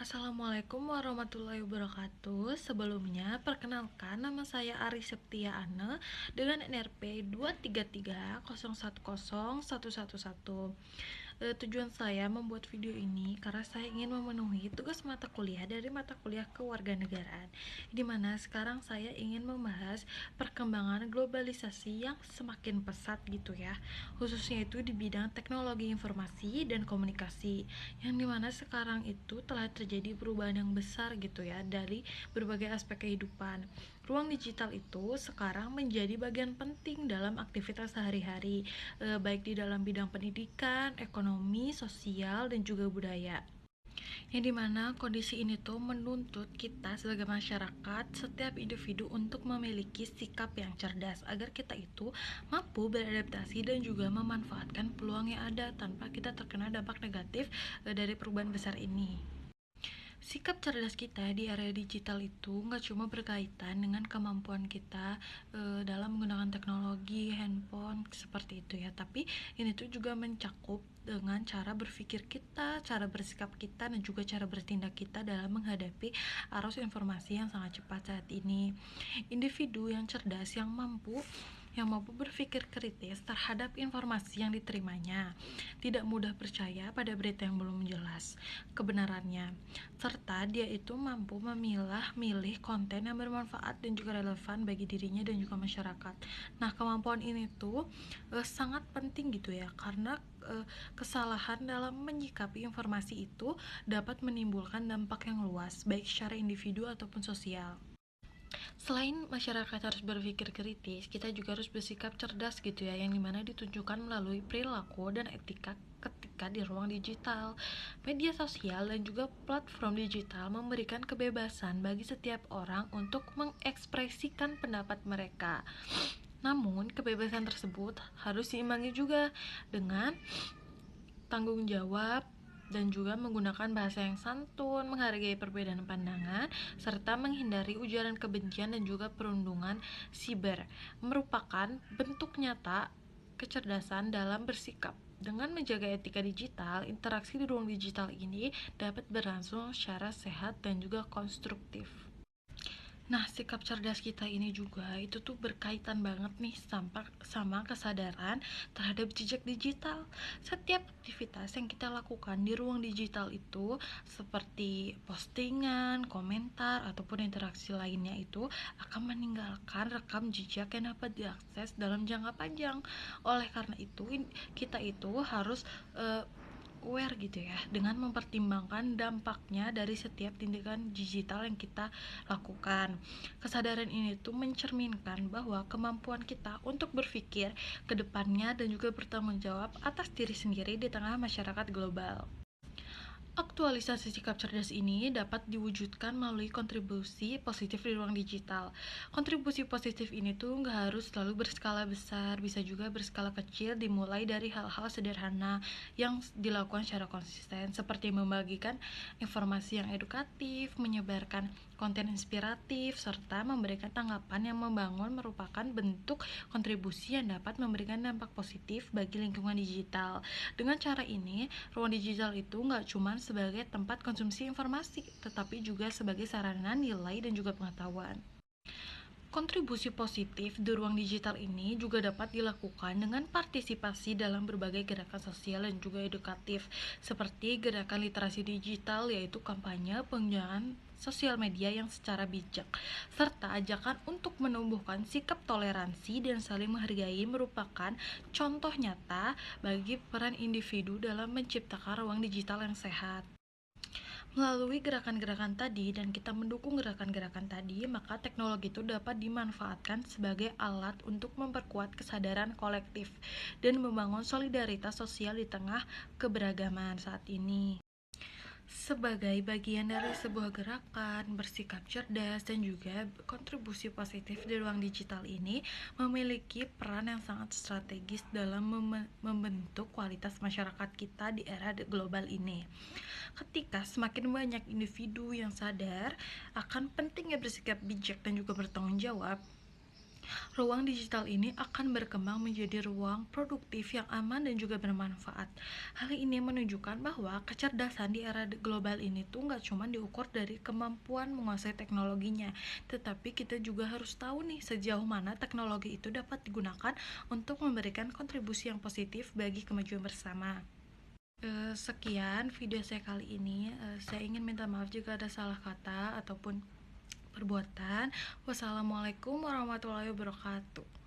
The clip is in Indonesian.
Assalamualaikum warahmatullahi wabarakatuh. Sebelumnya, perkenalkan nama saya Ari Septia Ane dengan NRP 233010111. Tujuan saya membuat video ini karena saya ingin memenuhi tugas mata kuliah dari mata kuliah kewarganegaraan, di mana sekarang saya ingin membahas perkembangan globalisasi yang semakin pesat gitu ya, khususnya itu di bidang teknologi informasi dan komunikasi, yang dimana sekarang itu telah terjadi perubahan yang besar gitu ya dari berbagai aspek kehidupan. Ruang digital itu sekarang menjadi bagian penting dalam aktivitas sehari-hari, baik di dalam bidang pendidikan, ekonomi, sosial, dan juga budaya. Yang dimana kondisi ini tuh menuntut kita sebagai masyarakat, setiap individu untuk memiliki sikap yang cerdas agar kita itu mampu beradaptasi dan juga memanfaatkan peluang yang ada tanpa kita terkena dampak negatif dari perubahan besar ini. Sikap cerdas kita di area digital itu nggak cuma berkaitan dengan kemampuan kita dalam menggunakan teknologi, handphone, seperti itu ya. Tapi ini tuh juga mencakup dengan cara berpikir kita, cara bersikap kita, dan juga cara bertindak kita dalam menghadapi arus informasi yang sangat cepat saat ini. Individu yang cerdas, yang mampu berpikir kritis terhadap informasi yang diterimanya, tidak mudah percaya pada berita yang belum jelas kebenarannya, serta dia itu mampu memilah-milih konten yang bermanfaat dan juga relevan bagi dirinya dan juga masyarakat. Nah, kemampuan ini tuh sangat penting gitu ya, karena kesalahan dalam menyikapi informasi itu dapat menimbulkan dampak yang luas, baik secara individu ataupun sosial. Selain masyarakat harus berpikir kritis, kita juga harus bersikap cerdas gitu ya, yang dimana ditunjukkan melalui perilaku dan etika ketika di ruang digital. Media sosial dan juga platform digital memberikan kebebasan bagi setiap orang untuk mengekspresikan pendapat mereka. Namun, kebebasan tersebut harus diimbangi juga dengan tanggung jawab dan juga menggunakan bahasa yang santun, menghargai perbedaan pandangan, serta menghindari ujaran kebencian dan juga perundungan siber, merupakan bentuk nyata kecerdasan dalam bersikap. Dengan menjaga etika digital, interaksi di ruang digital ini dapat berlangsung secara sehat dan juga konstruktif. Nah, sikap cerdas kita ini juga itu tuh berkaitan banget nih sama kesadaran terhadap jejak digital. Setiap aktivitas yang kita lakukan di ruang digital itu, seperti postingan, komentar, ataupun interaksi lainnya, itu akan meninggalkan rekam jejak yang dapat diakses dalam jangka panjang. Oleh karena itu, kita itu harus aware gitu ya, dengan mempertimbangkan dampaknya dari setiap tindakan digital yang kita lakukan. Kesadaran ini tuh mencerminkan bahwa kemampuan kita untuk berpikir ke depannya dan juga bertanggung jawab atas diri sendiri di tengah masyarakat global. Aktualisasi sikap cerdas ini dapat diwujudkan melalui kontribusi positif di ruang digital. Kontribusi positif ini tuh nggak harus selalu berskala besar, bisa juga berskala kecil, dimulai dari hal-hal sederhana yang dilakukan secara konsisten, seperti membagikan informasi yang edukatif, menyebarkan konten inspiratif, serta memberikan tanggapan yang membangun, merupakan bentuk kontribusi yang dapat memberikan dampak positif bagi lingkungan digital. Dengan cara ini, ruang digital itu nggak cuma sebagai tempat konsumsi informasi, tetapi juga sebagai sarana nilai dan juga pengetahuan. Kontribusi positif di ruang digital ini juga dapat dilakukan dengan partisipasi dalam berbagai gerakan sosial dan juga edukatif, seperti gerakan literasi digital, yaitu kampanye penggunaan sosial media yang secara bijak, serta ajakan untuk menumbuhkan sikap toleransi dan saling menghargai, merupakan contoh nyata bagi peran individu dalam menciptakan ruang digital yang sehat. Melalui gerakan-gerakan tadi dan kita mendukung gerakan-gerakan tadi, maka teknologi itu dapat dimanfaatkan sebagai alat untuk memperkuat kesadaran kolektif dan membangun solidaritas sosial di tengah keberagaman saat ini. Sebagai bagian dari sebuah gerakan bersikap cerdas dan juga kontribusi positif di ruang digital ini memiliki peran yang sangat strategis dalam membentuk kualitas masyarakat kita di era global ini. Ketika semakin banyak individu yang sadar akan pentingnya bersikap bijak dan juga bertanggung jawab, Ruang digital ini akan berkembang menjadi ruang produktif yang aman dan juga bermanfaat. Hal ini menunjukkan bahwa kecerdasan di era global ini tuh nggak cuma diukur dari kemampuan menguasai teknologinya, tetapi kita juga harus tahu nih sejauh mana teknologi itu dapat digunakan untuk memberikan kontribusi yang positif bagi kemajuan bersama. Sekian video saya kali ini. Saya ingin minta maaf jika ada salah kata ataupun perbuatan. Wassalamualaikum warahmatullahi wabarakatuh.